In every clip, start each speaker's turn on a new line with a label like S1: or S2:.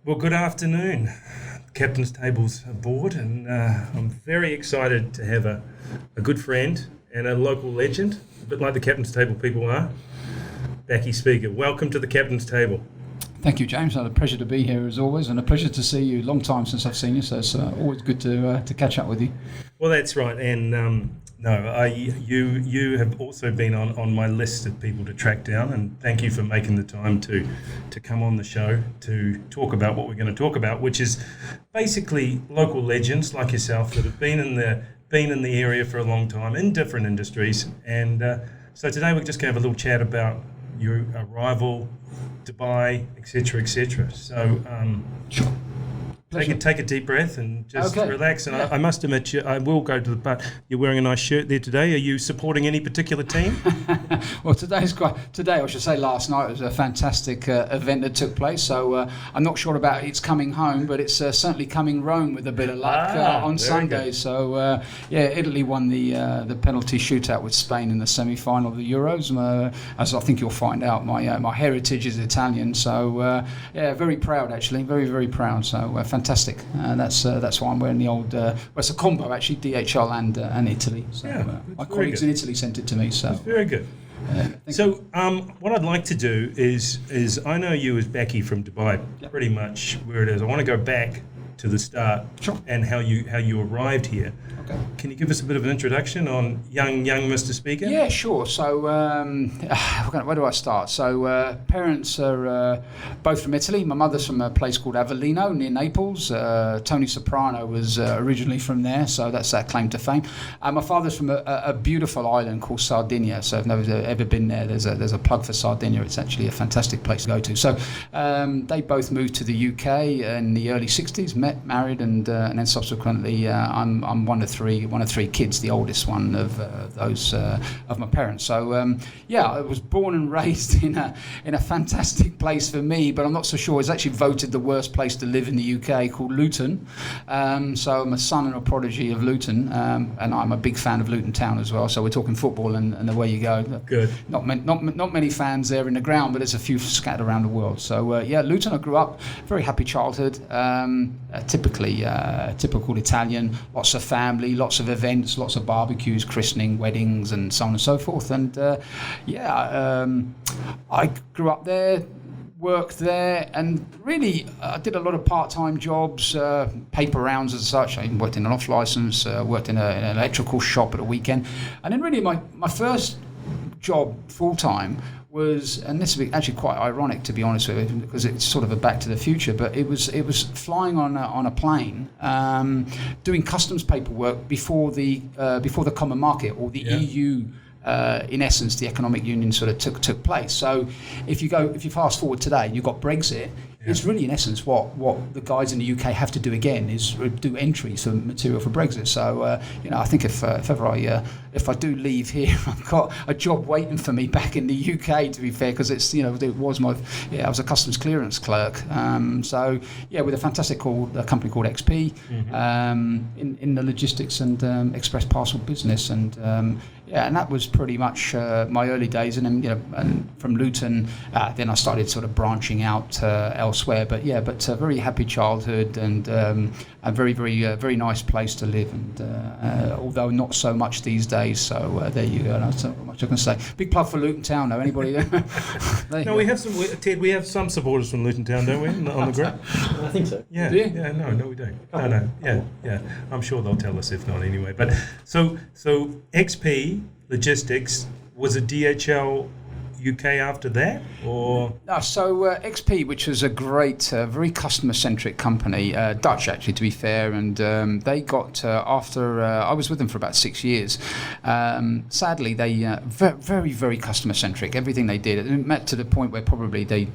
S1: Well, good afternoon. Captain's Table's aboard, and I'm very excited to have a good friend and a local legend, a bit like the Captain's Table people are, Bachi Spiga. Welcome to the Captain's Table.
S2: Thank you, James. It's a pleasure to be here as always, and a pleasure to see you. Long time since I've seen you, so it's always good to catch up with you.
S1: Well, that's right, and you have also been on my list of people to track down, and thank you for making the time to come on the show to talk about what we're going to talk about, which is basically local legends like yourself that have been in the area for a long time in different industries, and so today we're just going to have a little chat about your arrival, Dubai, etc., etc. So
S2: Sure.
S1: take a deep breath and just relax. And I must admit, I will go to the part. You're wearing a nice shirt there today. Are you supporting any particular team?
S2: Well, today, I should say last night, was a fantastic event that took place. So I'm not sure about it's coming home, but it's certainly coming Rome with a bit of luck on Sunday. Good. So Italy won the penalty shootout with Spain in the semi-final of the Euros. As I think you'll find out, my heritage is Italian. So very proud actually, very very proud. So. Fantastic. That's why I'm wearing the old. It's a combo actually, DHL and Italy. So my colleagues in Italy sent it to me. So
S1: that's very good. What I'd like to do is I know you as Bachi from Dubai, pretty much where it is. I want to go back to the start and how you arrived here. Okay. Can you give us a bit of an introduction on young Mr. Spiga?
S2: Yeah, sure. So where do I start? So parents are both from Italy. My mother's from a place called Avellino near Naples. Tony Soprano was originally from there, so that's that claim to fame. My father's from a beautiful island called Sardinia. So if you've never ever been there, there's a plug for Sardinia. It's actually a fantastic place to go to. So they both moved to the UK in the early 60s, married, and then subsequently I'm one of three kids, the oldest one of those of my parents. So I was born and raised in a fantastic place for me, but I'm not so sure. It's actually voted the worst place to live in the UK, called Luton. So I'm a son and a prodigy of Luton, and I'm a big fan of Luton Town as well. So we're talking football and away you go.
S1: Good.
S2: Not many fans there in the ground, but there's a few scattered around the world. So Luton. I grew up, very happy childhood. Typical Italian, lots of family, lots of events, lots of barbecues, christening, weddings, and so on and so forth. And I grew up there, worked there, and really I did a lot of part-time jobs, paper rounds and such. I worked in an off license, worked in an electrical shop at a weekend, and then really my first job full-time was, and this is actually quite ironic to be honest with you, because it's sort of a Back to the Future, but it was flying on a plane, doing customs paperwork before the common market, or the EU. In essence, the economic union sort of took place. So if you fast forward today and you've got Brexit, it's really in essence what the guys in the UK have to do again is do entries for material for Brexit. So I think if I do leave here, I've got a job waiting for me back in the UK. To be fair, because it's I was a customs clearance clerk. With a fantastic company called XP, in the logistics and express parcel business, and that was pretty much my early days. And then and from Luton, then I started sort of branching out elsewhere. But a very happy childhood, and a very very nice place to live. And although not so much these days. So there you go. That's not much I can say. Big plug for Luton Town, though. Anybody there?
S1: No, we have some. Ted, we have some supporters from Luton Town, don't we? On the group.
S3: I think so.
S1: Yeah. Yeah. No, we don't. No. Yeah. I'm sure they'll tell us if not anyway. But so XP Logistics was a DHL UK after that, or?
S2: No, so XP, which was a great, very customer-centric company, Dutch actually, to be fair, and they got, after, I was with them for about 6 years, sadly, they, very, very customer-centric, everything they did, it met to the point where probably they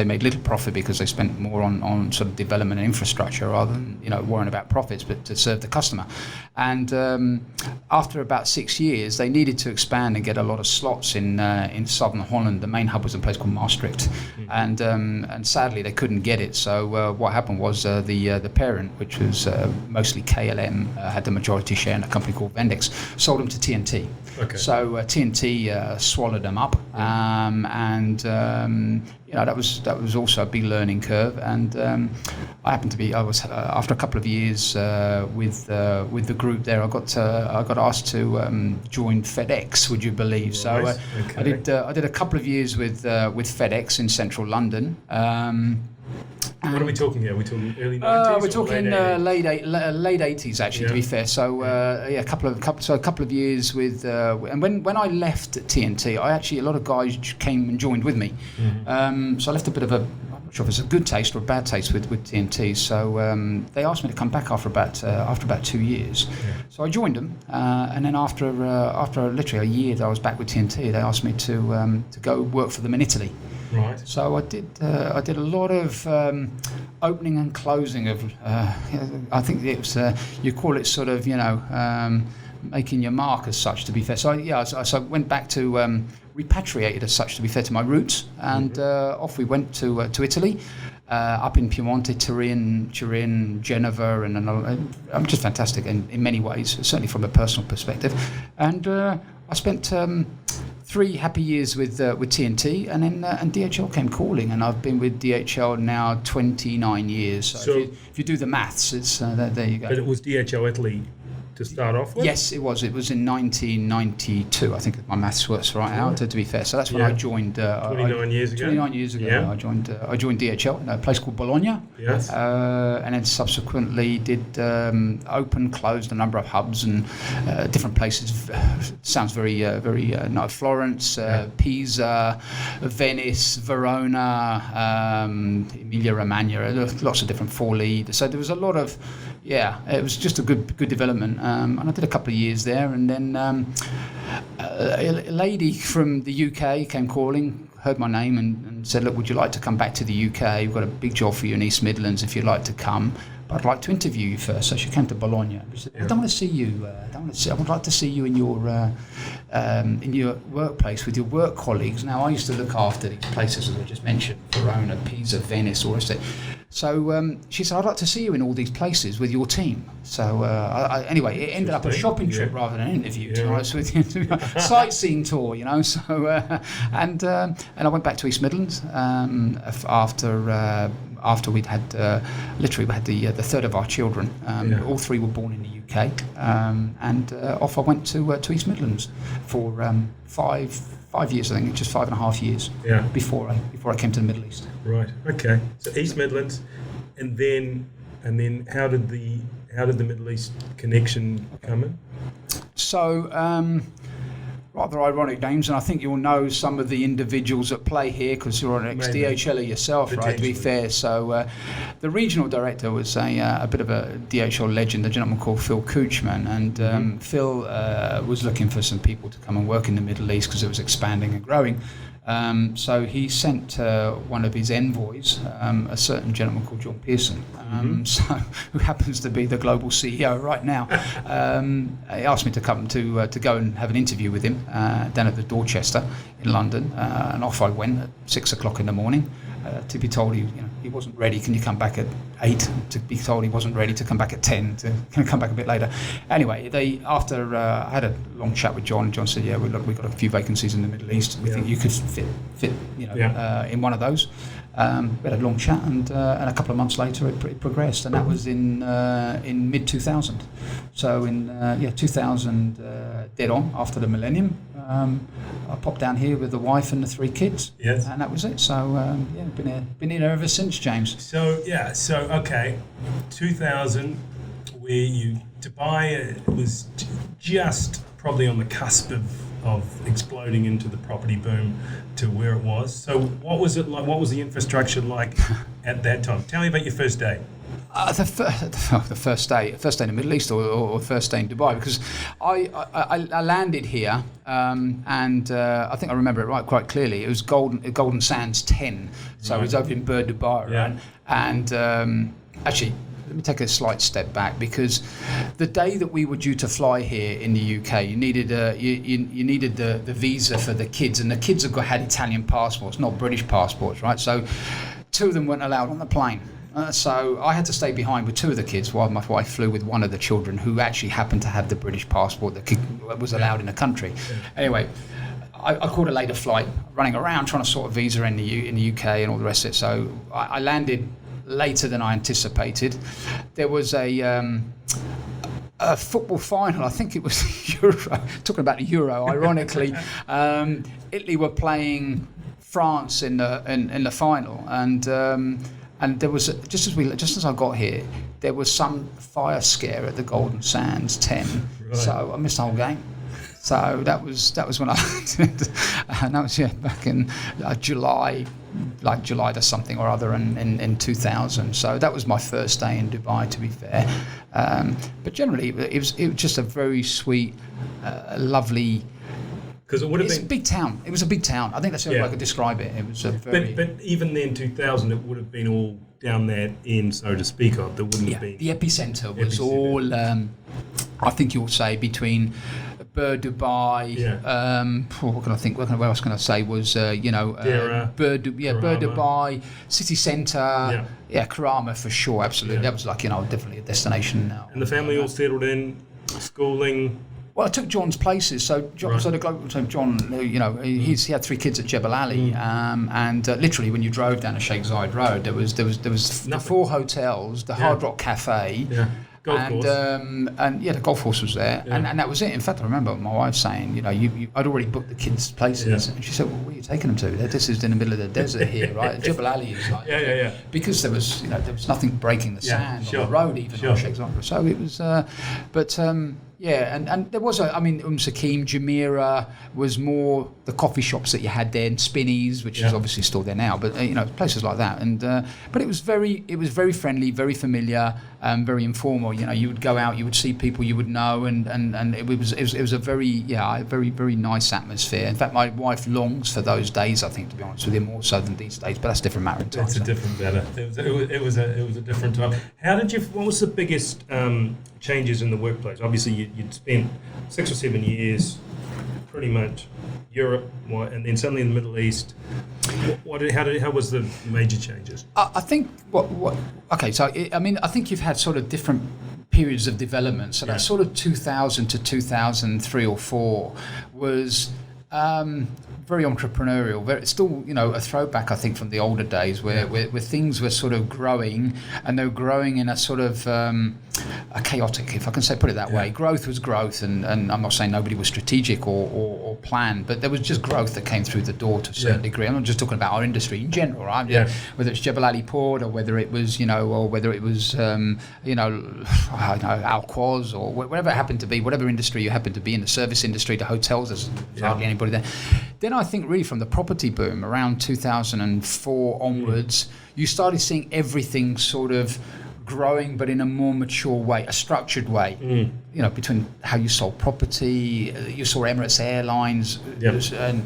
S2: made little profit because they spent more on sort of development and infrastructure rather than, worrying about profits, but to serve the customer. And after about 6 years, they needed to expand and get a lot of slots in southern Holland. The main hub was a place called Maastricht, and sadly they couldn't get it. So what happened was the parent, which was mostly KLM, had the majority share in a company called Vendex, sold them to TNT. Okay. So TNT swallowed them up, and that was also a big learning curve. And I was after a couple of years with the group there, I got asked to join FedEx. Would you believe?
S1: Right.
S2: So
S1: Okay.
S2: I did a couple of years with FedEx in central London.
S1: What are we talking here? Are we talking early 90s?
S2: We're talking late 80s, actually, to be fair. So a couple of years with, and when I left TNT, a lot of guys came and joined with me.
S1: Mm-hmm.
S2: So I left a bit of I'm not sure if it's a good taste or a bad taste with TNT. So they asked me to come back after about 2 years.
S1: Yeah.
S2: So I joined them, and then after literally a year that I was back with TNT, they asked me to go work for them in Italy.
S1: Right.
S2: So I did a lot of opening and closing of. I think it was you call it sort of making your mark as such. To be fair, so I went back to repatriated as such. To be fair to my roots, and off we went to Italy. Up in Piemonte, Turin, Genova, and I'm just fantastic in many ways, certainly from a personal perspective. And I spent 3 happy years with TNT, and then and DHL came calling, and I've been with DHL now 29 years. So if you do the maths, it's there you go.
S1: But it was DHL Italy to start off with?
S2: Yes, it was. It was in 1992. I think if my maths works right out. To be fair, so that's when I joined.
S1: 29 years ago.
S2: 29 years ago, I joined DHL in a place called Bologna.
S1: Yes.
S2: And then subsequently did closed a number of hubs and different places. Sounds very nice. Florence, Pisa, Venice, Verona, Emilia Romagna. Lots of different 4 lead. So there was a lot of. Yeah, it was just a good development, and I did a couple of years there, and then a lady from the UK came calling, heard my name, and said, "Look, would you like to come back to the UK? We've got a big job for you in East Midlands if you'd like to come. But I'd like to interview you first." So she came to Bologna. She said, "I don't want to see you. I would like to see you in your workplace with your work colleagues." Now, I used to look after these places as I just mentioned: Verona, Pisa, Venice, all this. So she said, "I'd like to see you in all these places with your team." So anyway, it ended up a shopping trip rather than an interview. To be honest with you, sightseeing tour, So and I went back to East Midlands after we'd had literally we had the third of our children. All 3 were born in the UK, and off I went to East Midlands for 5 years, I think, just 5.5 years. Before I came to the Middle East.
S1: Right. Okay. So East Midlands, and then how did the Middle East connection come in?
S2: So rather ironic names, and I think you'll know some of the individuals at play here because you're an ex-DHLer yourself, right? To be fair, so the regional director was a bit of a DHL legend, a gentleman called Phil Coochman, and Phil was looking for some people to come and work in the Middle East because it was expanding and growing. So he sent one of his envoys, a certain gentleman called John Pearson, who happens to be the global CEO right now. He asked me to come to go and have an interview with him down at the Dorchester in London, and off I went at 6 o'clock in the morning. To be told he wasn't ready. Can you come back at 8? To be told he wasn't ready. To come back at 10. To come back a bit later. Anyway, after I had a long chat with John. John said, "Yeah, we've got a few vacancies in the Middle East. We think you could fit in one of those." We had a long chat, and a couple of months later it progressed, and that was in mid 2000. So in 2000, dead on after the millennium. I popped down here with the wife and the 3 kids, and that was it. So been here ever since, James.
S1: So okay, 2000, where Dubai was just probably on the cusp of exploding into the property boom to where it was. So what was it like? What was the infrastructure like at that time? Tell me about your first day.
S2: The first day in the Middle East, or first day in Dubai, because I landed here, and I think I remember it quite clearly. It was Golden Sands 10, so it was over in Bur Dubai, and actually. Let me take a slight step back, because the day that we were due to fly here in the UK, you needed you needed the visa for the kids, and the kids had Italian passports, not British passports, right? So 2 of them weren't allowed on the plane. So I had to stay behind with 2 of the kids while my wife flew with one of the children who actually happened to have the British passport that was allowed in the country. Anyway, I caught a later flight, running around trying to sort a visa in the UK and all the rest of it. So I landed later than I anticipated. There was a football final. I think it was Euro. Talking about the Euro, ironically, Italy were playing France in the final, and there was just as I got here, there was some fire scare at the Golden Sands 10, right. So I missed the whole game. So that was when I and that was back in July to something or other in 2000. So that was my first day in Dubai, to be fair. But generally, it was just a very sweet, lovely.
S1: Because it would have been
S2: a big town. It was a big town. I think that's the only way I could describe it. It was a very.
S1: But even then, 2000, it would have been all down that end, so to speak of. There wouldn't have been.
S2: The epicenter was all. I think you'll say between Dubai. What can I think? What else can I say? Was Dubai, city centre. Karama for sure. Absolutely, that was like definitely a destination now.
S1: And the family all settled in, schooling.
S2: Well, I took John's places. So John, he had 3 kids at Jebel Ali, and literally when you drove down the Sheikh Zayed Road, there was the 4 hotels, the Hard Rock Cafe.
S1: Golf course.
S2: The golf course was there, and that was it. In fact, I remember my wife saying, I'd already booked the kids' places, and she said, "Well, where are you taking them to? This is in the middle of the desert here, right? Jebel Ali is like, because there was nothing breaking the sand on the road even on Sheikh Zayed. So it was, and there was Sakim, Jumeirah was more the coffee shops that you had there, and Spinneys, which is obviously still there now, but places like that. And but it was very friendly, very familiar, very informal. You would go out, you would see people you would know, and it was a very very nice atmosphere. In fact, my wife longs for those days, I think, to be honest with you, more so than these days. But that's a different matter.
S1: It's a different matter. It was a different time. What was the biggest changes in the workplace? Obviously, you'd spent 6 or 7 years, pretty much Europe, and then suddenly in the Middle East. How was the major changes?
S2: I think okay. So I think you've had sort of different periods of development. So that sort of 2000 to 2003 or 4 was. Very entrepreneurial, still a throwback, I think, from the older days where things were sort of growing, and they were growing in a sort of a chaotic, if I can put it that way. Growth was growth, and I'm not saying nobody was strategic or planned, but there was just growth that came through the door to a certain degree. I'm not just talking about our industry in general, right? Whether it's Jebel Ali Port, or whether it was Al-Quoz, or whatever it happened to be, whatever industry you happened to be in, the service industry, the hotels, there's hardly anybody there. Then I think really from the property boom around 2004 onwards, you started seeing everything sort of growing, but in a more mature way, a structured way. Between how you sold property, you saw Emirates Airlines and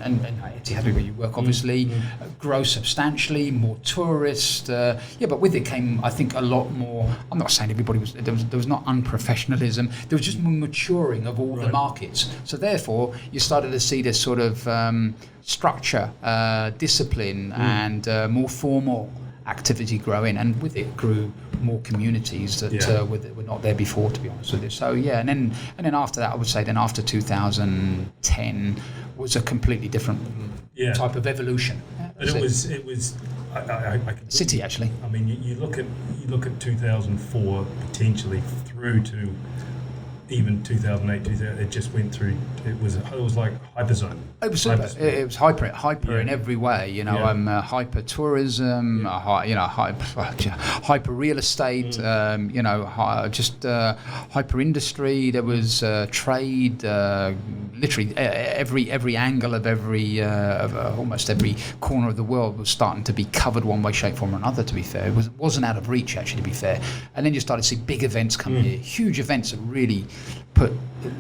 S2: Etihad, where you work, obviously, grow substantially, more tourists. But with it came, I think, a lot more. I'm not saying everybody was. There was not unprofessionalism. There was just more maturing of all the markets. So therefore, you started to see this sort of structure, discipline, and more formal activity growing, and with it grew more communities that were not there before, to be honest with you. So and then after that, I would say then after 2010 was a completely different type of evolution.
S1: But it was I
S2: City actually.
S1: I mean, you look at 2004 potentially through to even 2008, 2000, it just went through. It was like hyperzone.
S2: It was super. It was hyper in every way. Hyper tourism. Hyper real estate. Hyper industry. There was trade. Literally every angle of almost every corner of the world was starting to be covered one way, shape, form, or another. To be fair, it wasn't out of reach actually. To be fair, and then you started to see big events come here, huge events that really put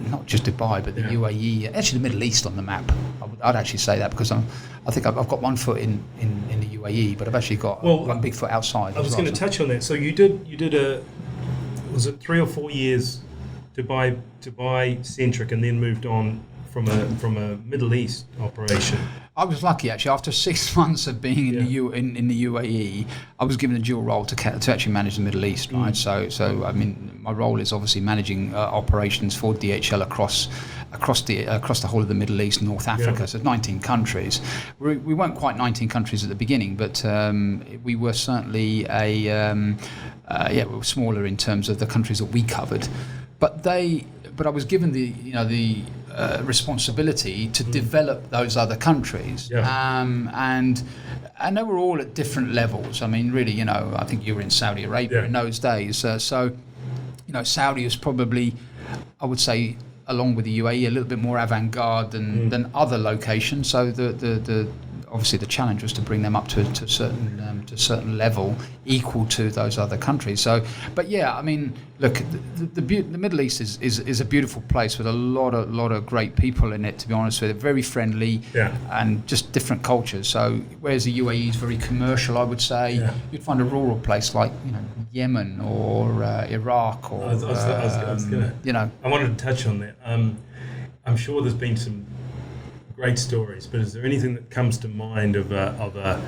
S2: not just Dubai but the UAE, actually the Middle East on the map. I'd actually say that because I think I've got one foot in the UAE, but I've actually got one big foot outside.
S1: I was going to touch on that. So you did was it 3 or 4 years Dubai centric, and then moved on from a Middle East operation?
S2: I was lucky actually. After 6 months of being in the UAE, I was given a dual role to actually manage the Middle East, right? So I mean, my role is obviously managing operations for DHL across across the whole of the Middle East, North Africa.
S1: Yeah.
S2: So 19 countries. We weren't quite 19 countries at the beginning, but we were certainly we were smaller in terms of the countries that we covered. But I was given the responsibility to develop those other countries, and they were all at different levels. I mean, really, I think you were in Saudi Arabia in those days, so Saudi is probably, I would say, along with the UAE, a little bit more avant-garde than other locations. So the obviously the challenge was to bring them up to a certain level equal to those other countries. So, but yeah, I mean, look, the Middle East is a beautiful place with a lot of great people in it. To be honest with you, very friendly, and just different cultures. So, whereas the UAE is very commercial, I would say, you'd find a rural place like Yemen or Iraq or
S1: I was gonna, I wanted to touch on that. I'm sure there's been some great stories, but is there anything that comes to mind of a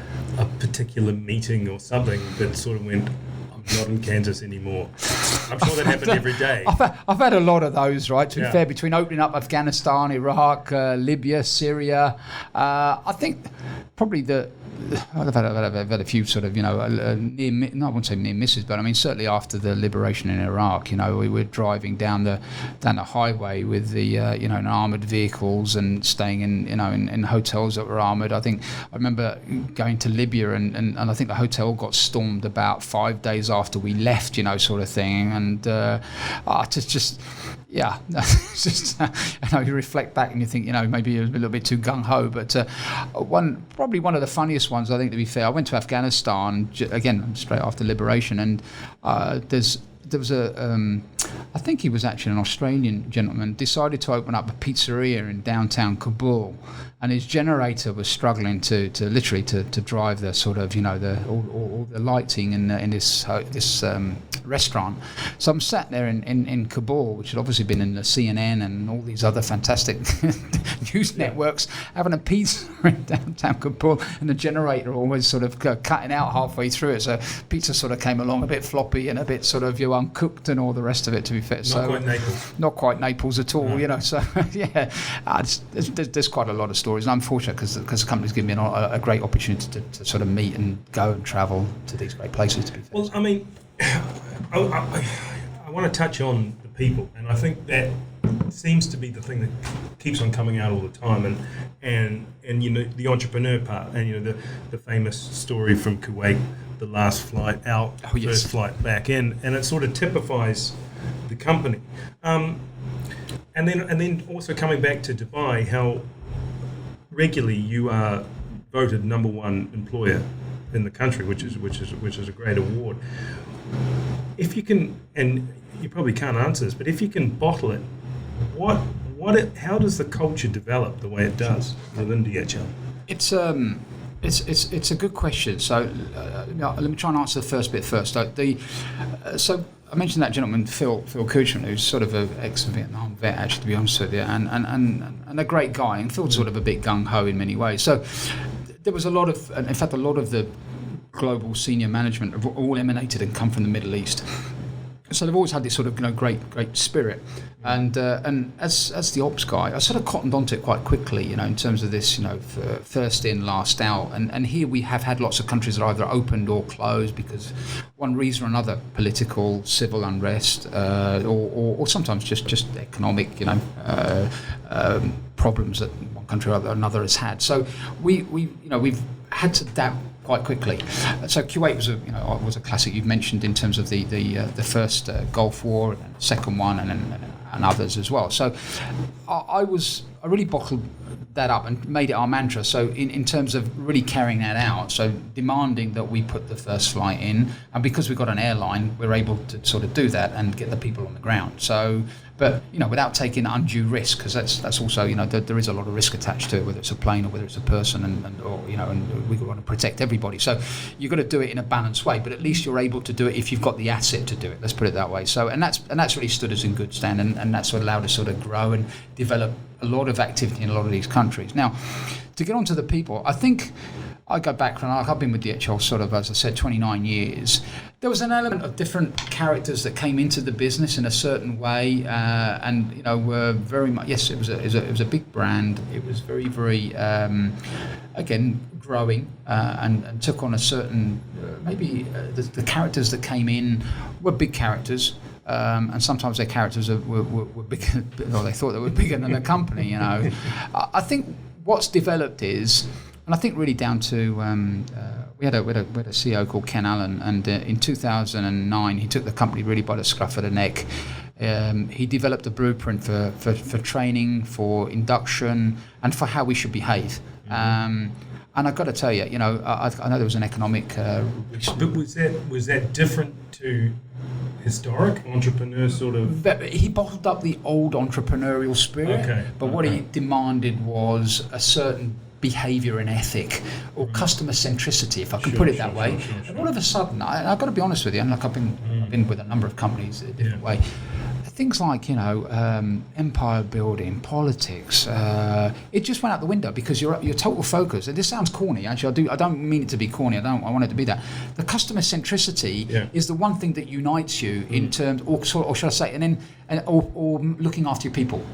S1: particular meeting or something that sort of went, I'm not in Kansas anymore? I'm sure that happened every day.
S2: I've had a lot of those, right? To be fair, between opening up Afghanistan, Iraq, Libya, Syria, I think probably I've had a few sort of, I wouldn't say near misses, but I mean, certainly after the liberation in Iraq, we were driving down the highway with the, in armoured vehicles and staying in hotels that were armoured. I remember going to Libya and I think the hotel got stormed about 5 days after we left, sort of thing. And it's just, you reflect back and you think, maybe a little bit too gung-ho, but probably one of the funniest ones, I think, to be fair, I went to Afghanistan, again, straight after liberation, and there was I think he was actually an Australian gentleman, decided to open up a pizzeria in downtown Kabul, and his generator was struggling to literally drive the sort of, all the lighting in this restaurant. So I'm sat there in Kabul, which had obviously been in the CNN and all these other fantastic news networks, having a pizza in downtown Kabul, and the generator always sort of cutting out halfway through it. So pizza sort of came along a bit floppy and a bit sort of uncooked and all the rest of it, to be fair. Not quite Naples at all, So there's quite a lot of stories, and I'm fortunate because the company's given me a great opportunity to sort of meet and go and travel to these great places, to be fair.
S1: Well, I mean, I want to touch on the people, and I think that seems to be the thing that keeps on coming out all the time, and the entrepreneur part, and the famous story from Kuwait, the last flight out, first flight back in, and it sort of typifies the company. And then also coming back to Dubai, how regularly you are voted number one employer in the country, which is a great award. If you can, and you probably can't answer this, but if you can bottle it, how does the culture develop the way it does within DHL?
S2: It's a good question. So let me try and answer the first bit first. So I mentioned that gentleman, Phil Kuchman, who's sort of an ex-Vietnam vet, actually, to be honest with you, and a great guy, and Phil's sort of a bit gung-ho in many ways. So there was a lot of the global senior management have all emanated and come from the Middle East. So they've always had this sort of great spirit, and as the ops guy, I sort of cottoned onto it quite quickly, in terms of this, first in, last out, and here we have had lots of countries that either opened or closed because one reason or another, political, civil unrest, or sometimes just economic, problems that one country or another has had. So we've had to adapt quite quickly. So Kuwait was a classic you've mentioned in terms of the first Gulf War, and the second one, and others as well. So I really bottled that up and made it our mantra. So in terms of really carrying that out, so demanding that we put the first flight in, and because we've got an airline, we're able to sort of do that and get the people on the ground. So, but without taking undue risk, because that's also there is a lot of risk attached to it, whether it's a plane or whether it's a person, and we want to protect everybody. So you've got to do it in a balanced way, but at least you're able to do it if you've got the asset to do it. Let's put it that way. So and that's really stood us in good stand, and that's what allowed us sort of grow and develop a lot of activity in a lot of these countries. Now, to get onto the people, I think I go back and I've been with DHL sort of, as I said, 29 years. There was an element of different characters that came into the business in a certain way, and were very much, yes, it was a big brand. It was very, very again growing and took on a certain the characters that came in were big characters. And sometimes their characters were bigger, or they thought they were bigger than the company. I think what's developed is, and I think really down to we had a CEO called Ken Allen, and in 2009 he took the company really by the scruff of the neck. He developed a blueprint for training, for induction, and for how we should behave. And I've got to tell you, I know there was an economic.
S1: But was that different to historic entrepreneur sort of?
S2: But he bottled up the old entrepreneurial spirit, what he demanded was a certain behaviour and ethic, or customer centricity, if I can put it that way. And all of a sudden, I've got to be honest with you, and like I've been with a number of companies in a different way. Things like empire building, politics, it just went out the window because your total focus. And this sounds corny, actually. I don't mean it to be corny. I want it to be that. The customer centricity is the one thing that unites you in terms, or should I say, or looking after your people.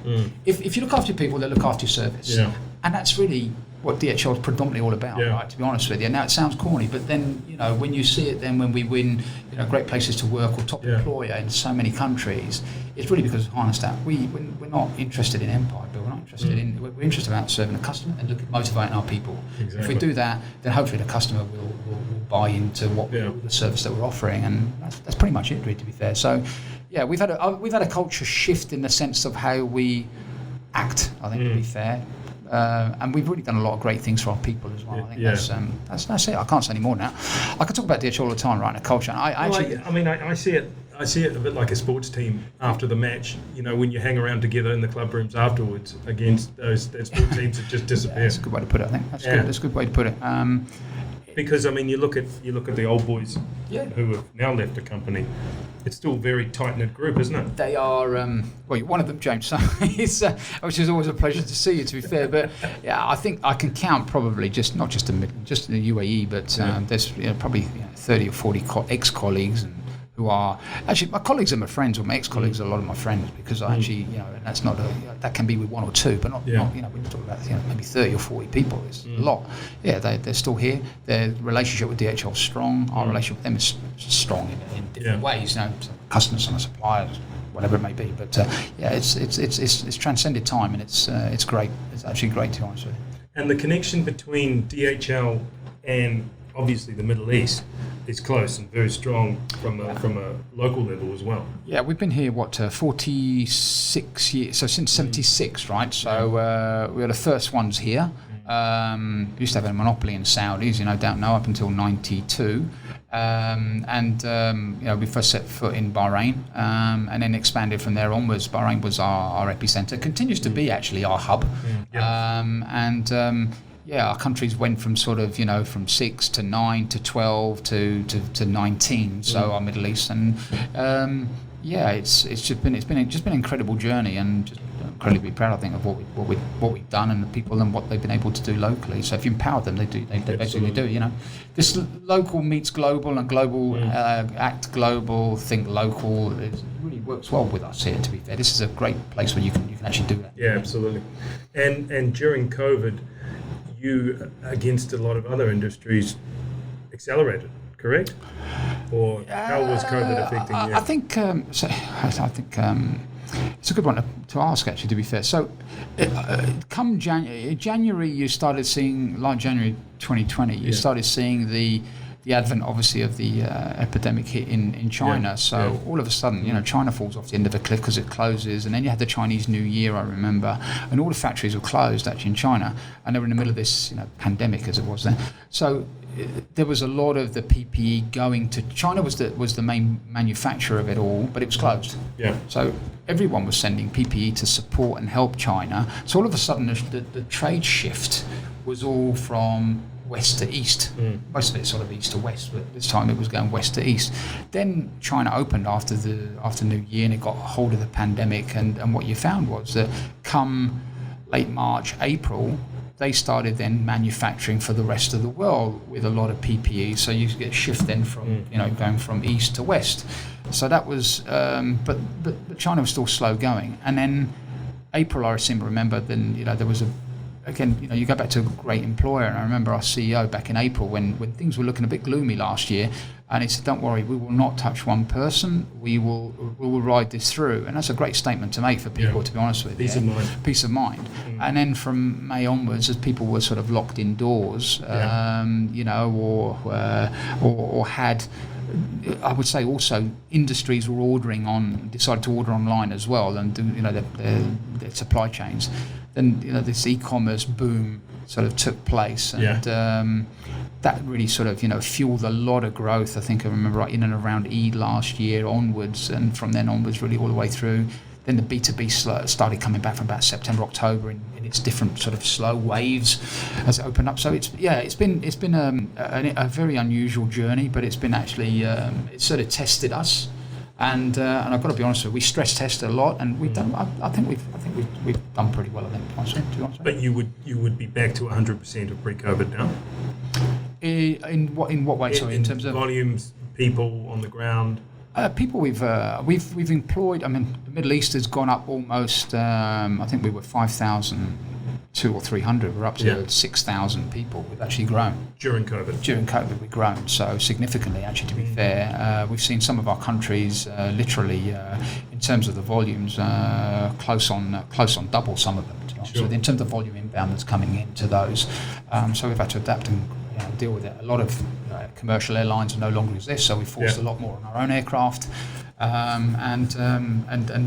S2: If you look after your people, they look after your service, and that's really what DHL is predominantly all about, right? To be honest with you. Now it sounds corny, but then when you see it, then when we win, great places to work or top employer in so many countries, it's really because harness that we're not interested in empire, but we're not interested in. We're interested about serving the customer and motivating our people. Exactly. If we do that, then hopefully the customer will buy into what the service that we're offering, and that's pretty much it, really, to be fair. So, yeah, we've had a culture shift in the sense of how we act. I think, to be fair. And we've really done a lot of great things for our people as well. I think that's it. I can't say any more now. I could talk about DHL all the time, right? And culture.
S1: I see it. I see it a bit like a sports team after the match. When you hang around together in the club rooms afterwards against those sports teams that just disappear.
S2: That's a good way to put it. I think that's good. That's a good way to put it.
S1: Because you look at the old boys who have now left the company. It's still a very tight-knit group, isn't it?
S2: They are, one of them, James, which is always a pleasure to see you, to be fair. But yeah, I think I can count probably not just in the UAE, but there's probably 30 or 40 ex-colleagues and who are actually my colleagues are my friends, or my ex-colleagues are a lot of my friends, because I actually, and that's not that can be with one or two, but not when you talk about maybe 30 or 40 people, it's a lot. Yeah, they're still here. Their relationship with DHL is strong. Our relationship with them is strong in different ways. Customers and suppliers, whatever it may be. But it's transcended time, and it's great. It's actually great, to be honest with you.
S1: And the connection between DHL and obviously the Middle East is close and very strong from a local level as well. Yeah,
S2: we've been here 46 years, so since '76, right? So we were the first ones here. We used to have a monopoly in Saudis, don't know, up until '92. We first set foot in Bahrain, and then expanded from there onwards. Bahrain was our epicenter, continues to be actually our hub. Our countries went from sort of, from 6 to 9 to 12 to 19. So our Middle East, and it's just been an incredible journey, and just incredibly proud, I think, of what we've done, and the people and what they've been able to do locally. So if you empower them, they basically do. This local meets global, and global act global, think local. It really works well with us here. To be fair, this is a great place where you can actually do that.
S1: Yeah, absolutely. And during COVID, you, against a lot of other industries, accelerated, correct? Or how was COVID affecting you?
S2: I think it's a good one to ask, actually, to be fair. So come January, you started seeing, like January 2020, you started seeing the advent, obviously, of the epidemic hit in China. All of a sudden, China falls off the end of the cliff because it closes, and then you had the Chinese New Year, I remember, and all the factories were closed actually in China, and they were in the middle of this pandemic, as it was then. So there was a lot of the PPE going to China. Was the main manufacturer of it all, but it was closed. Yeah. So everyone was sending PPE to support and help China. So all of a sudden, the trade shift was all from west to east. Most of it sort of east to west, but this time it was going west to east. Then China opened after New Year, and it got a hold of the pandemic, and what you found was that come late March, April, they started then manufacturing for the rest of the world with a lot of PPE. So you get a shift then from, going from east to west. So that was, but China was still slow going. And then April, I seem to remember, then, there was you go back to a great employer. And I remember our CEO back in April when things were looking a bit gloomy last year. And he said, don't worry, we will not touch one person. We will ride this through. And that's a great statement to make for people, to be honest with you. Peace of mind. And then from May onwards, as people were sort of locked indoors, or had, I would say also industries were decided to order online as well and do, their supply chains. Then, this e-commerce boom sort of took place. And that really sort of, fueled a lot of growth. I think I remember right in and around Eid last year onwards, and from then onwards really all the way through. Then the B2B started coming back from about September, October in its different sort of slow waves as it opened up. So it's been a very unusual journey, but it's been actually it sort of tested us. And I've got to be honest with you, we stress tested a lot, and we've done. I think we've done pretty well. I think, honestly, to be honest.
S1: But you would be back to 100% of pre-COVID now.
S2: In what way? Sorry, in terms of
S1: volumes, people on the ground.
S2: People we've employed. I mean, the Middle East has gone up almost. I think we were 5,200 or 300. We're up to 6,000 people. We've actually grown
S1: during COVID.
S2: During COVID, we've grown so significantly. Actually, to be fair, we've seen some of our countries literally, in terms of the volumes, close on double some of them. So in terms of volume inbound that's coming into those, so we've had to adapt and deal with it. A lot of commercial airlines no longer exist, so we forced a lot more on our own aircraft, and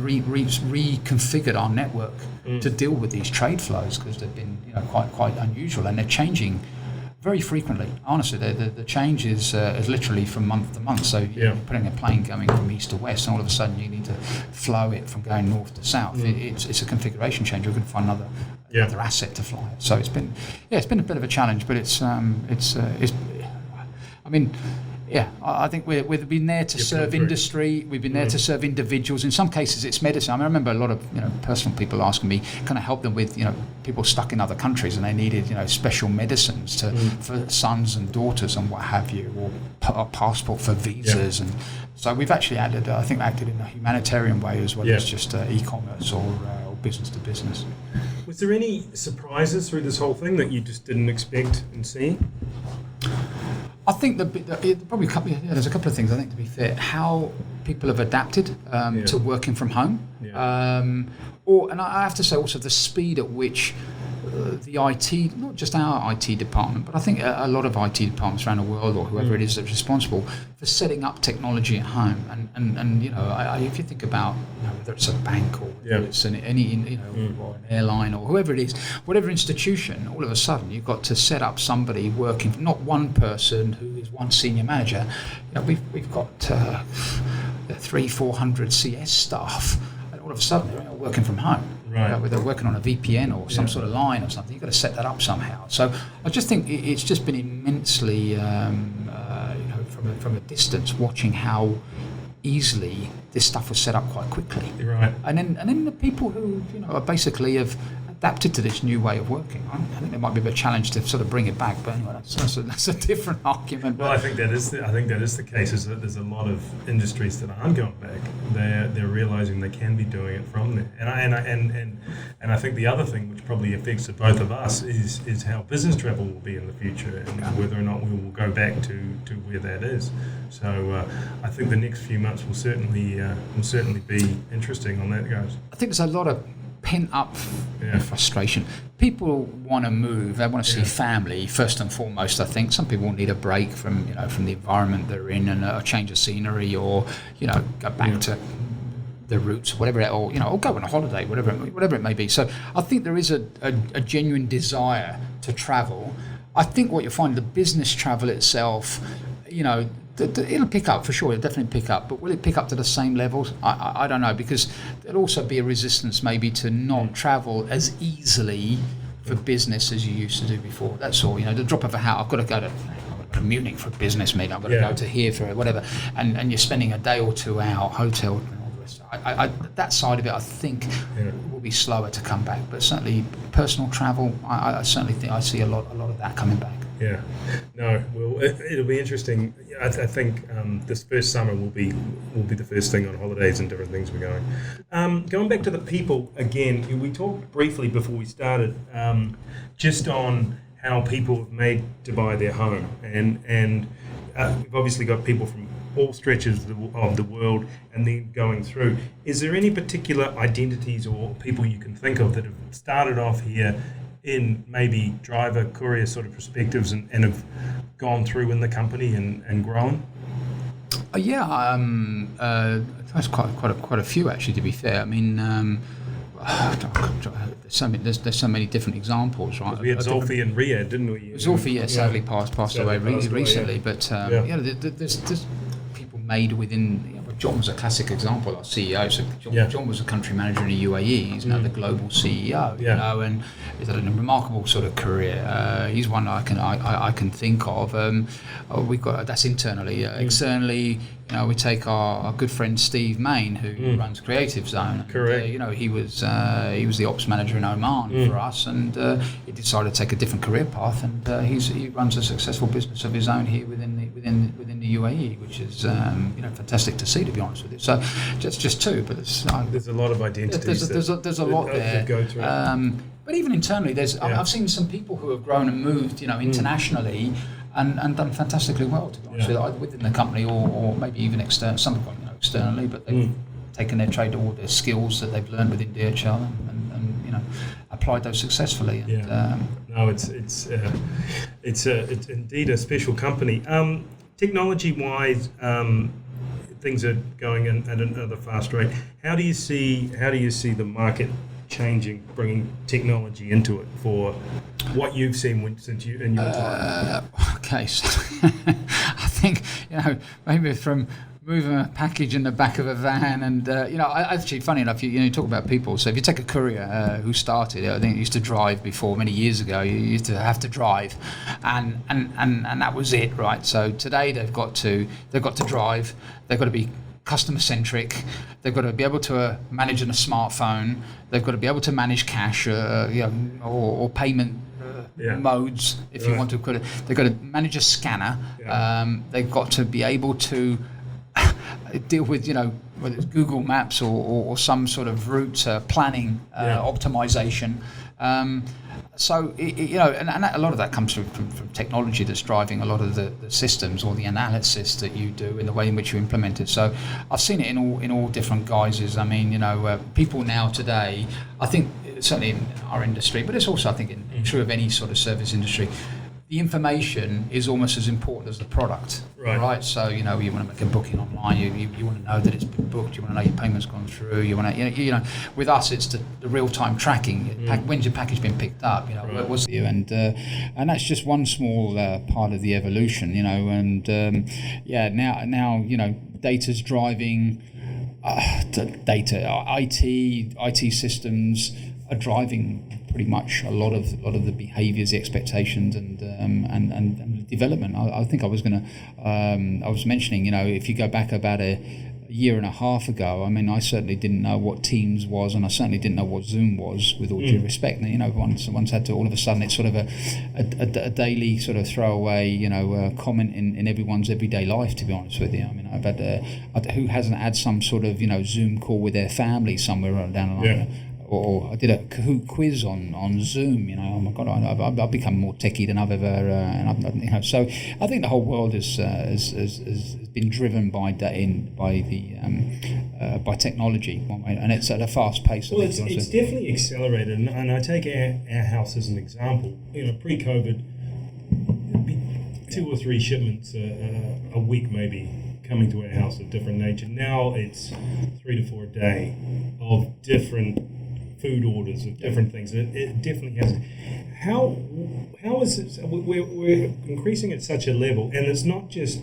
S2: reconfigured our network to deal with these trade flows, because they've been quite unusual, and they're changing very frequently. Honestly, the change is literally from month to month. So you're putting a plane going from east to west, and all of a sudden you need to flow it from going north to south. It's a configuration change. You're going to find another asset to fly it. So it's been a bit of a challenge, but I think we've been there to serve industry. We've been there to serve individuals. In some cases, it's medicine. I remember a lot of personal people asking me, can I help them with people stuck in other countries and they needed special medicines for sons and daughters and what have you, or a passport for visas. And so we've actually acted in a humanitarian way as well as just e-commerce or business to business.
S1: Was there any surprises through this whole thing that you just didn't expect and see?
S2: I think probably there's a couple of things. I think, to be fair, how people have adapted to working from home, and I have to say also the speed at which the IT, not just our IT department, but I think a lot of IT departments around the world, or whoever it is that's responsible for setting up technology at home, and if you think about whether it's a bank or whether it's or an airline or whoever it is, whatever institution, all of a sudden you've got to set up somebody working, not one person who is one senior manager. We've got 300-400 CS staff, and all of a sudden they're working from home. Right. Whether they're working on a VPN or some sort of line or something, you've got to set that up somehow. So I just think it's just been immensely, from a distance, watching how easily this stuff was set up quite quickly.
S1: Right.
S2: And then the people who are basically have adapted to this new way of working. I think there might be a bit of a challenge to sort of bring it back, but anyway, that's a different argument.
S1: Well, I think that is the case. Is that there's a lot of industries that aren't going back. They're realizing they can be doing it from there. And I think the other thing which probably affects both of us is how business travel will be in the future, and whether or not we will go back to where that is. So I think the next few months will certainly be interesting on that, guys.
S2: I think there's a lot of pent-up frustration. People want to move. They want to see family first and foremost. I think some people need a break from the environment they're in, and a change of scenery, or go back to their roots, whatever, or go on a holiday, whatever it may be. So I think there is a genuine desire to travel. I think what you'll find, the business travel itself, it'll pick up for sure. It'll definitely pick up, but will it pick up to the same levels? I don't know, because there'll also be a resistance maybe to not travel as easily for business as you used to do before. That's all. The drop of a hat. I've got to go to Munich for a business meeting. I've got to go to here for whatever, and you're spending a day or two out, hotel, that side of it, I think, will be slower to come back. But certainly, personal travel, I certainly think I see a lot of that coming back.
S1: Yeah, no. Well, it'll be interesting. I think this first summer will be the first thing on holidays and different things we're going. Going back to the people again, we talked briefly before we started, just on how people have made Dubai their home, and we've obviously got people from all stretches of the world, and then going through. Is there any particular identities or people you can think of that have started off here in maybe driver, courier sort of perspectives and have gone through in the company and grown?
S2: That's quite a few actually. To be fair, I mean, there's so many different examples, right?
S1: We had Zulfi and Riyadh, didn't we?
S2: Zulfi, sadly passed away recently,
S1: yeah.
S2: but there's people made within. John was a classic example, our CEO. So John was a country manager in the UAE. He's now the global CEO, you know, and he's had a remarkable sort of career. He's one I can think of. We've got that's internally. Externally, you know, we take our good friend Steve Main, who runs Creative Zone.
S1: Correct.
S2: You know, he was the ops manager in Oman for us, and he decided to take a different career path, and he runs a successful business of his own here within the UAE, which is fantastic to see, to be honest with you. So just two, but
S1: there's a lot of identities.
S2: There's a lot there.
S1: Go through.
S2: But even internally, I've seen some people who have grown and moved, internationally, and done fantastically well, to be honest with you, either within the company or maybe even externally. Some have gone externally, but they've taken their trade or their skills that they've learned within DHL and applied those successfully. And,
S1: no, it's indeed a special company. Technology-wise, things are going at another fast rate. How do you see the market changing, bringing technology into it for what you've seen since you in your time?
S2: Okay, so I think maybe from moving a package in the back of a van, and actually, funny enough, you talk about people. So if you take a courier who started, I think used to drive before many years ago. You used to have to drive, and that was it, right? So today they've got to drive. They've got to be customer centric. They've got to be able to manage on a smartphone. They've got to be able to manage cash, or payment modes, if you want to put it. They've got to manage a scanner. They've got to be able to deal with, whether it's Google Maps or some sort of route planning, optimization. So and a lot of that comes from technology that's driving a lot of the systems or the analysis that you do in the way in which you implement it. So I've seen it in all different guises. I mean, people now today, I think certainly in our industry, but it's also I think true of any sort of service industry. The information is almost as important as the product, right? So you want to make a booking online, you want to know that it's been booked, you want to know your payment's gone through, you want to, with us it's the real-time tracking. When's your package been picked up? What's the and that's just one small part of the evolution, and now data's driving data, IT systems are driving pretty much a lot of the behaviours, the expectations, and development. I think I was mentioning, if you go back about a year and a half ago, I mean, I certainly didn't know what Teams was, and I certainly didn't know what Zoom was, with all due respect. And, once had to, all of a sudden, it's sort of a daily sort of throwaway, comment in everyone's everyday life, to be honest with you. I mean, I've had, who hasn't had some sort of, Zoom call with their family somewhere down the line?
S1: Yeah.
S2: Or I did a Kahoot quiz on Zoom. Oh my God, I've become more techie than I've ever. So I think the whole world has been driven by technology, and it's at a fast pace.
S1: Well, it's definitely accelerated, and I take our house as an example. Pre-COVID, it'd be 2 or 3 shipments a week maybe coming to our house of different nature. Now it's 3 to 4 a day of different food orders of different things. It definitely has. How is it? We're increasing at such a level, and it's not just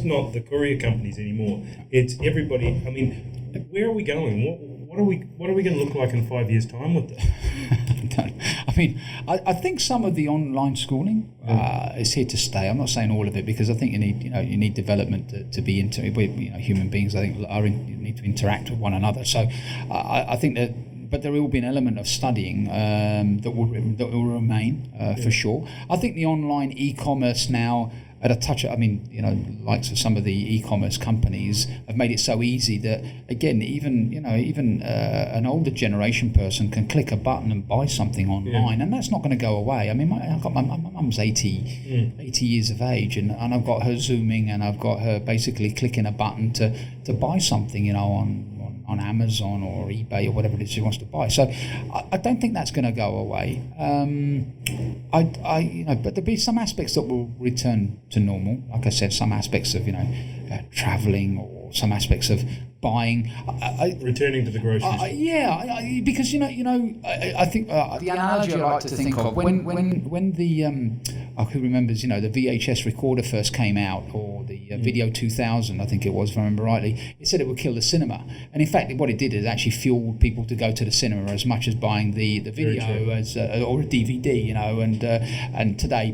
S1: not the courier companies anymore. It's everybody. I mean, where are we going? What are we going to look like in 5 years' time with this?
S2: I mean, I think some of the online schooling is here to stay. I'm not saying all of it, because I think you need development to be into. Human beings, I think, you need to interact with one another. So I think that, but there will be an element of studying that will remain for sure. I think the online e-commerce now, at a touch, I mean, likes of some of the e-commerce companies have made it so easy that, again, even an older generation person can click a button and buy something online, and that's not going to go away. I mean, I've got my mum's 80 years of age, and I've got her Zooming, and I've got her basically clicking a button to buy something, on Amazon or eBay or whatever it is she wants to buy. So I don't think that's going to go away. But there'll be some aspects that will return to normal. Like I said, some aspects of traveling, or some aspects of buying.
S1: Returning to the grocery store.
S2: Because I think the analogy I like to think of when the who remembers the VHS recorder first came out, or the Video 2000, I think it was, if I remember rightly. It said it would kill the cinema, and in fact what it did is actually fueled people to go to the cinema as much as buying the video as or a DVD. And today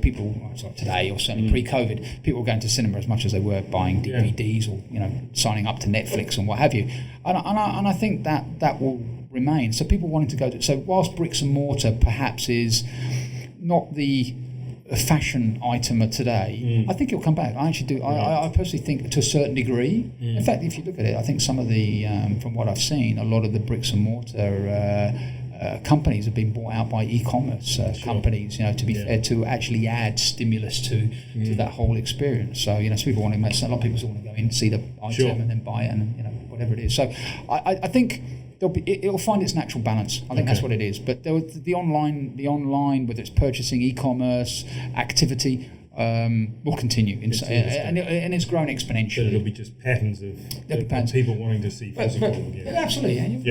S2: or certainly pre-COVID, people were going to cinema as much as they were buying DVDs or signing up to Netflix and what have you. And I think that will remain. So people wanting to go to, so whilst bricks and mortar perhaps is not the fashion item of today, I think it'll come back. I actually do. I personally think to a certain degree. In fact, if you look at it, I think some of the, from what I've seen, a lot of the bricks and mortar companies have been bought out by e-commerce companies, to be fair, to actually add stimulus to that whole experience. So, so people want to make, a lot of people want to go in, see the item and then buy it, and whatever it is. So I think it'll find its natural balance. I think that's what it is. But the online, whether it's purchasing, e-commerce, activity, will continue, and it's grown exponentially.
S1: But it'll be just patterns of people wanting to see physical again.
S2: Absolutely,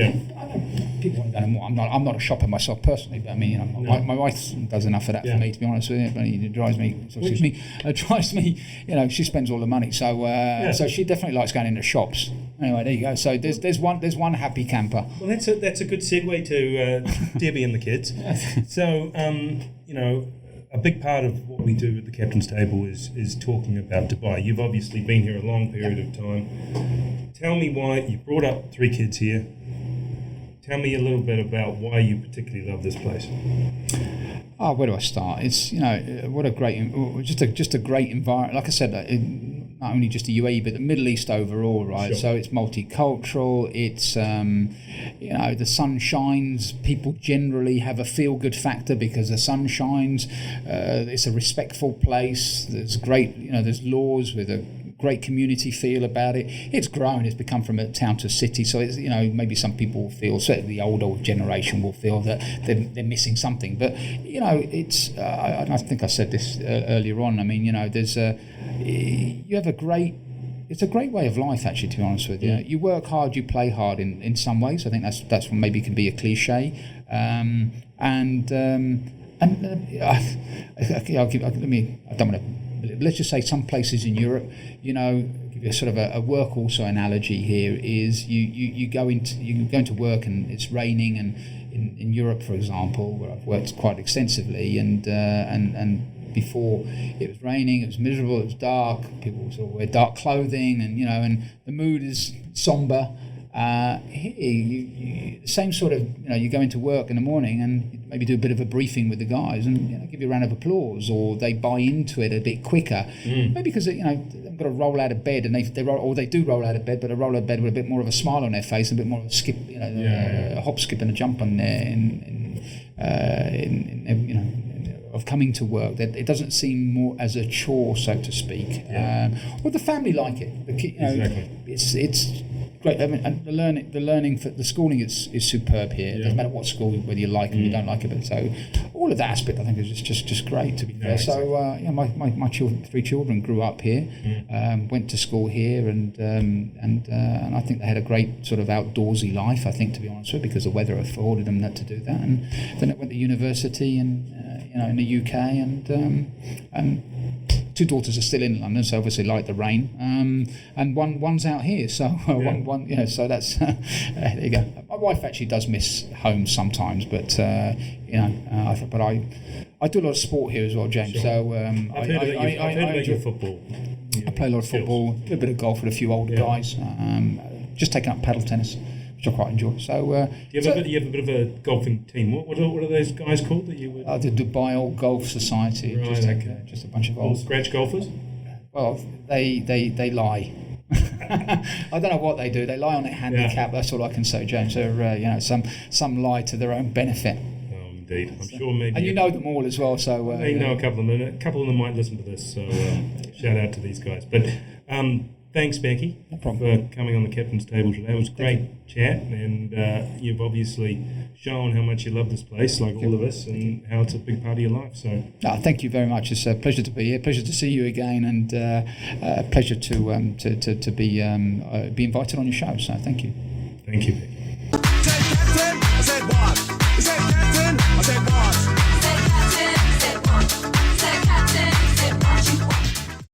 S2: people want to go more. I'm not a shopper myself personally, but I mean, my wife does enough of that for me, to be honest with you. But it drives me. She spends all the money, so she definitely likes going into shops. Anyway, there you go. So there's one happy camper.
S1: Well, that's a good segue to Debbie and the kids. So a big part of what we do at the Captain's Table is talking about Dubai. You've obviously been here a long period of time. Tell me why you brought up 3 kids here. Tell me a little bit about why you particularly love this place.
S2: Oh, where do I start? It's what a great, just a great environment. Like I said, not only just the UAE, but the Middle East overall, right? Sure. So it's multicultural. It's the sun shines. People generally have a feel-good factor because the sun shines. It's a respectful place. There's great, there's laws with a great community feel about it. It's grown. It's become from a town to a city. So it's maybe some people will feel, certainly the older generation will feel that they're missing something. But it's. I think I said this earlier on. I mean, there's you have it's a great way of life, actually, to be honest with you. You work hard, you play hard in some ways. I think that's maybe can be a cliche. Let's just say some places in Europe, give you sort of a work also analogy here is you go into work and it's raining, and in Europe, for example, where I've worked quite extensively, and before it was raining, it was miserable, it was dark, people sort of wear dark clothing, and the mood is somber. Here, you same sort of, you go into work in the morning and maybe do a bit of a briefing with the guys and give you a round of applause, or they buy into it a bit quicker. Maybe because they've got to roll out of bed, and they do roll out of bed, but they roll out of bed with a bit more of a smile on their face, a bit more of a skip, a hop, skip, and a jump on there, of coming to work. That it doesn't seem more as a chore, so to speak. Or the family like it.
S1: Exactly.
S2: It's great. I mean, and the learning for the schooling is superb here. It doesn't matter what school, whether you like it or you don't like it. But so all of that aspect, I think, is just great, to be fair. So my 3 children grew up here, went to school here, and I think they had a great sort of outdoorsy life, I think, to be honest with you, because the weather afforded them to do that. And then they went to university and in the UK, and two daughters are still in London, so obviously like the rain. And one's out here, so one. So that's there you go. My wife actually does miss home sometimes, but but I do a lot of sport here as well, James.
S1: Sure.
S2: So
S1: I've heard about your football.
S2: I play a lot of football, a little bit of golf with a few older guys. Just taking up paddle tennis, which I quite enjoy. So,
S1: you have a bit of a golfing team. What are those guys called that you would?
S2: The Dubai Old Golf Society.
S1: Right,
S2: just a bunch of
S1: old scratch golfers.
S2: Well, they lie. I don't know what they do. They lie on their handicap. That's all I can say, James. They're some lie to their own benefit.
S1: Indeed, I'm sure maybe.
S2: And you know them all as well, so.
S1: I know a couple of them. A couple of them might listen to this, so shout out to these guys. But thanks, Becky, for coming on the Captain's Table today. It was a great chat, and you've obviously shown how much you love this place, like all of us, and how it's a big part of your life. So,
S2: thank you very much. It's a pleasure to be here. Pleasure to see you again, and a pleasure to be invited on your show. So, thank you.
S1: Thank you, Becky.